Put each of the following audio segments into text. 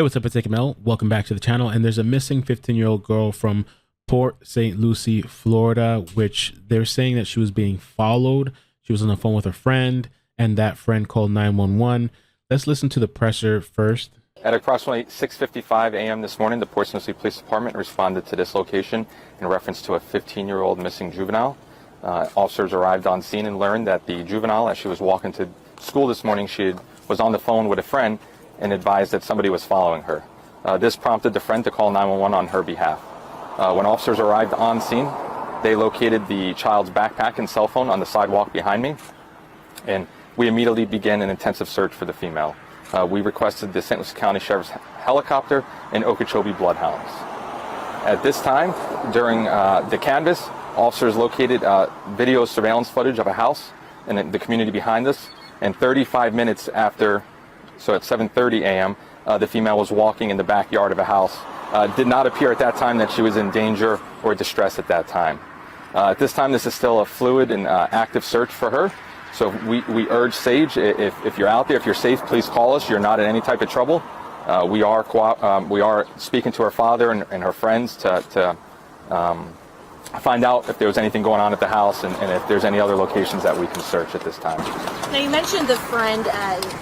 Hey, what's up? It's iCkEdMeL. Welcome back to the channel. And there's a missing 15-year-old girl from Port St. Lucie, Florida, which they're saying that she was being followed. She was on the phone with her friend, and that friend called 911. Let's listen to the presser first. At approximately 6:55 a.m. this morning, the Port St. Lucie Police Department responded to this location in reference to a 15-year-old missing juvenile. Officers arrived on scene and learned that the juvenile, as she was walking to school this morning, was on the phone with a friend and advised that somebody was following her. This prompted the friend to call 911 on her behalf. When officers arrived on scene, they located the child's backpack and cell phone on the sidewalk behind me, and we immediately began an intensive search for the female. We requested the St. Lucie County Sheriff's helicopter and Okeechobee bloodhounds. At this time, during the canvass, officers located video surveillance footage of a house in the community behind us, and 35 minutes after, so at 7:30 a.m., the female was walking in the backyard of a house. Did not appear at that time that she was in danger or distress at that time. At this time, this is still a fluid and active search for her. So we urge Saige, if you're out there, if you're safe, please call us. You're not in any type of trouble. We are speaking to her father and her friends to find out if there was anything going on at the house and if there's any other locations that we can search at this time. Now, you mentioned the friend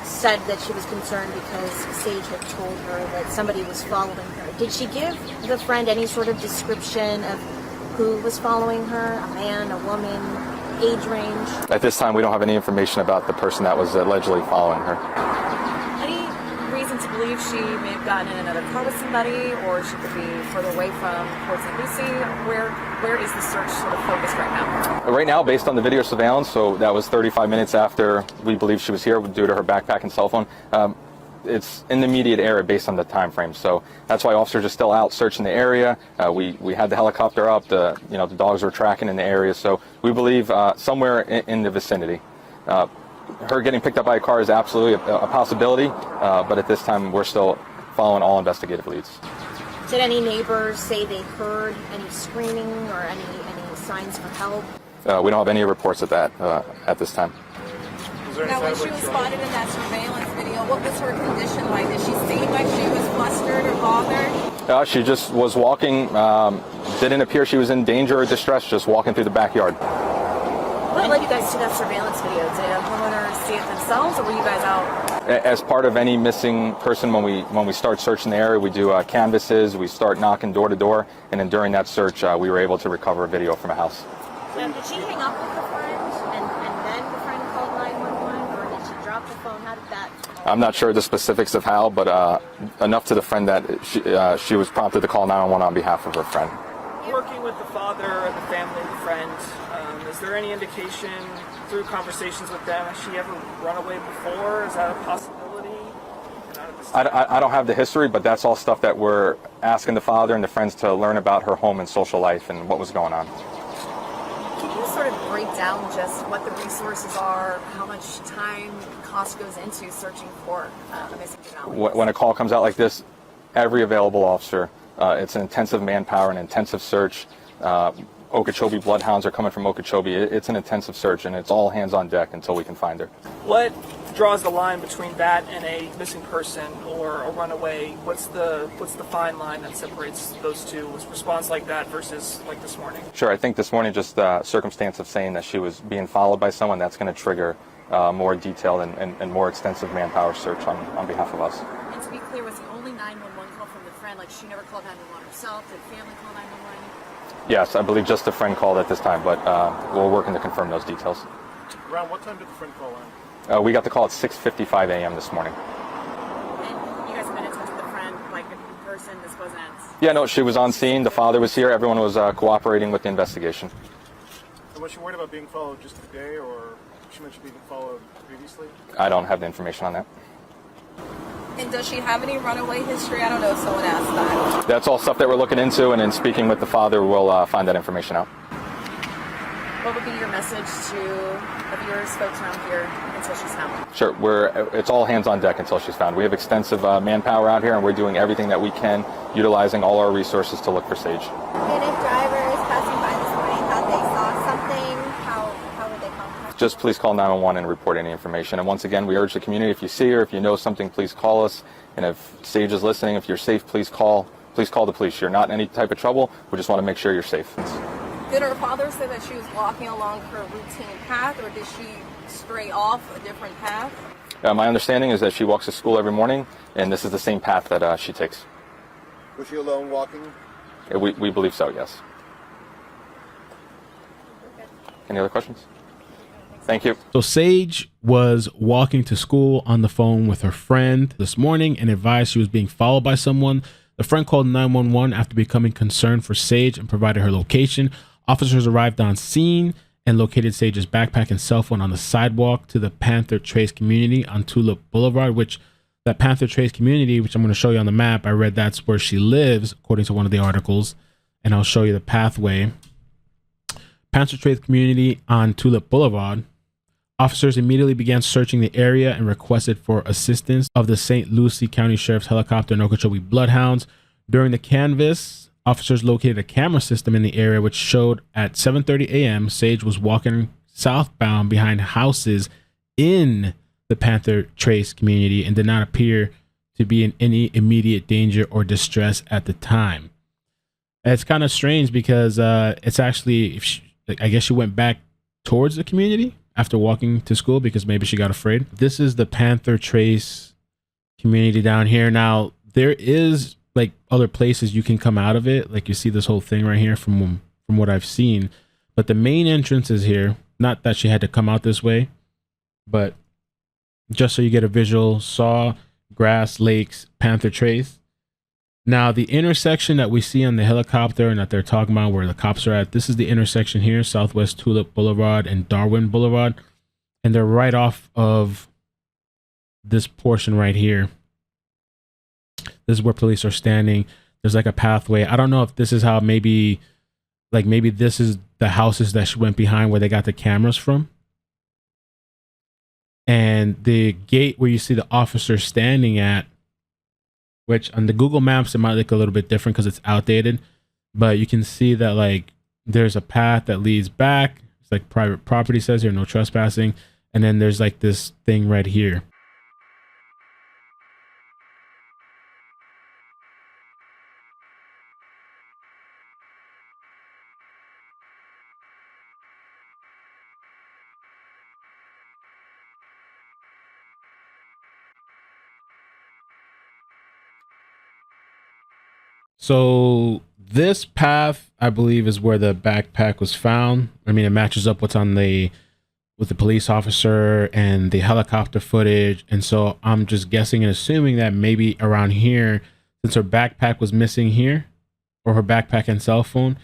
said that she was concerned because Saige had told her that somebody was following her. Did she give the friend any sort of description of who was following her? A man, a woman, age range? At this time, we don't have any information about the person that was allegedly following her. Any reason to believe she may have gotten in another car with somebody, or she could be further away from Port St. Lucie? Where is the search sort of focused right now? Right now, based on the video surveillance, so that was 35 minutes after we believe she was here due to her backpack and cell phone. It's in the immediate area based on the time frame, so that's why officers are still out searching the area. We had the helicopter up, the dogs were tracking in the area, so we believe somewhere in the vicinity. Her getting picked up by a car is absolutely a possibility, but at this time we're still following all investigative leads. Did any neighbors say they heard any screaming or any signs for help? We don't have any reports of that at this time. Now, when she was spotted in that surveillance video, what was her condition like? Did she seem like she was flustered or bothered? She just was walking, didn't appear she was in danger or distress, just walking through the backyard. What led you guys to that surveillance video? Did a homeowner see it themselves, or were you guys out? As part of any missing person, when we start searching the area, we do canvasses, we start knocking door to door, and then during that search, we were able to recover a video from a house. Did she hang up with her friend, and then the friend called 911, or did she drop the phone? How did that? I'm not sure the specifics of how, but enough to the friend that she was prompted to call 911 on behalf of her friend. Working with the father, the family, the friend, is there any indication through conversations with them, has she ever run away before? Is that a possibility? I don't have the history, but that's all stuff that we're asking the father and the friends to learn about her home and social life and what was going on. Can you sort of break down just what the resources are, how much time and cost goes into searching for a missing juvenile? When a call comes out like this, every available officer, it's an intensive manpower, an intensive search. Okeechobee bloodhounds are coming from Okeechobee. It's an intensive search, and it's all hands on deck until we can find her. What draws the line between that and a missing person or a runaway? What's the fine line that separates those two? Was response like that versus like this morning? Sure, I think this morning just the circumstance of saying that she was being followed by someone, that's going to trigger more detailed and more extensive manpower search on behalf of us. And to be clear, was the only 911 call from the friend? Like, she never called 911 herself? Did family call 911? Yes, I believe just a friend called at this time, but we're working to confirm those details. Around what time did the friend call in? We got the call at 6:55 a.m. this morning. And you guys have been in touch with the friend, like in person? This wasn't... Yeah, no, she was on scene. The father was here. Everyone was cooperating with the investigation. And was she worried about being followed just today, or she mentioned being followed previously? I don't have the information on that. And does she have any runaway history? I don't know if someone asked that. That's all stuff that we're looking into, and in speaking with the father, we'll find that information out. What would be your message to the viewers, folks around here, until she's found? Sure, it's all hands on deck until she's found. We have extensive manpower out here, and we're doing everything that we can, utilizing all our resources to look for Saige. And if drivers passing by this morning thought they saw something, how would they contact just please call 911 and report any information. And once again, we urge the community, if you see her, if you know something, please call us. And if Saige is listening, if you're safe, please call the police. You're not in any type of trouble. We just want to make sure you're safe. Did her father say that she was walking along her routine path, or did she stray off a different path? My understanding is that she walks to school every morning, and this is the same path that she takes. Was she alone walking? We believe so, yes. Any other questions? Thank you. So Saige was walking to school on the phone with her friend this morning and advised she was being followed by someone. The friend called 911 after becoming concerned for Saige and provided her location. Officers arrived on scene and located Saige's backpack and cell phone on the sidewalk to the Panther Trace community on Tulip Boulevard, which that Panther Trace community, which I'm going to show you on the map, I read that's where she lives, according to one of the articles, and I'll show you the pathway. Panther Trace community on Tulip Boulevard. Officers immediately began searching the area and requested for assistance of the St. Lucie County Sheriff's helicopter and Okeechobee Bloodhounds. During the canvass, officers located a camera system in the area which showed at 7:30 a.m. Saige was walking southbound behind houses in the Panther Trace community and did not appear to be in any immediate danger or distress at the time. It's kind of strange because it's actually, I guess she went back towards the community after walking to school because maybe she got afraid. This is the Panther Trace community down here. Now, there is like other places you can come out of it. Like you see this whole thing right here from what I've seen. But the main entrance is here. Not that she had to come out this way, but just so you get a visual, Saw, Grass, Lakes, Panther Trace. Now, the intersection that we see on the helicopter and that they're talking about where the cops are at, this is the intersection here, Southwest Tulip Boulevard and Darwin Boulevard. And they're right off of this portion right here. This is where police are standing. There's like a pathway. I don't know if this is how maybe this is the houses that she went behind where they got the cameras from. And the gate where you see the officer standing at, which on the Google Maps, it might look a little bit different because it's outdated, but you can see that like there's a path that leads back. It's like private property, says here, no trespassing. And then there's like this thing right here. So this path, I believe, is where the backpack was found. I mean, it matches up what's on with the police officer and the helicopter footage. And so I'm just guessing and assuming that maybe around here, since her backpack was missing here, or her backpack and cell phone,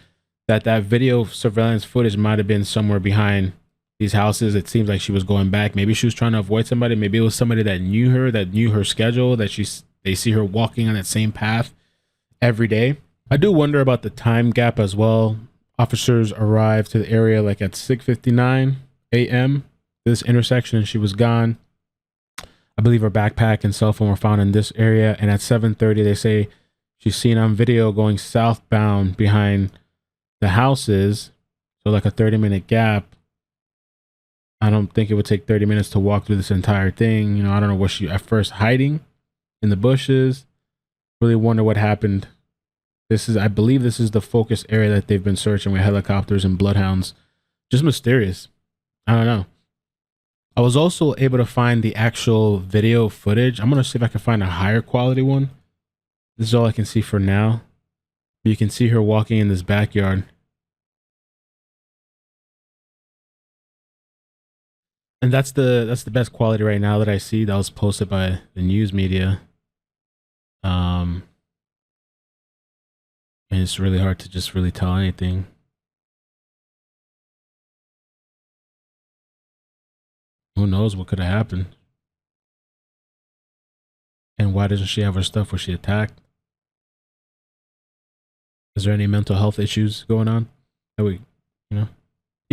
that video surveillance footage might have been somewhere behind these houses. It seems like she was going back. Maybe she was trying to avoid somebody. Maybe it was somebody that knew her schedule, that they see her walking on that same path every day. I do wonder about the time gap as well. Officers arrived to the area like at 6:59 a.m. this intersection, and she was gone. I believe her backpack and cell phone were found in this area, and at 7:30 they say she's seen on video going southbound behind the houses. So like a 30-minute gap. I don't think it would take 30 minutes to walk through this entire thing. You know, I don't know, was she at first hiding in the bushes? Really wonder what happened. I believe this is the focus area that they've been searching with helicopters and bloodhounds. Just mysterious. I don't know. I was also able to find the actual video footage. I'm going to see if I can find a higher quality one. This is all I can see for now. You can see her walking in this backyard. And that's the best quality right now that I see. That was posted by the news media. And it's really hard to just really tell anything. Who knows what could have happened? And why doesn't she have her stuff? Was she attacked? Is there any mental health issues going on? You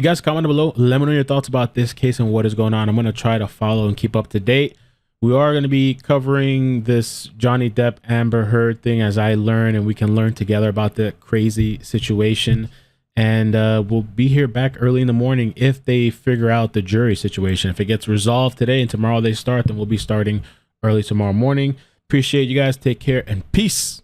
guys comment below. Let me know your thoughts about this case and what is going on. I'm going to try to follow and keep up to date. We are going to be covering this Johnny Depp Amber Heard thing as I learn, and we can learn together about the crazy situation. And we'll be here back early in the morning if they figure out the jury situation. If it gets resolved today and tomorrow they start, then we'll be starting early tomorrow morning. Appreciate you guys. Take care and peace.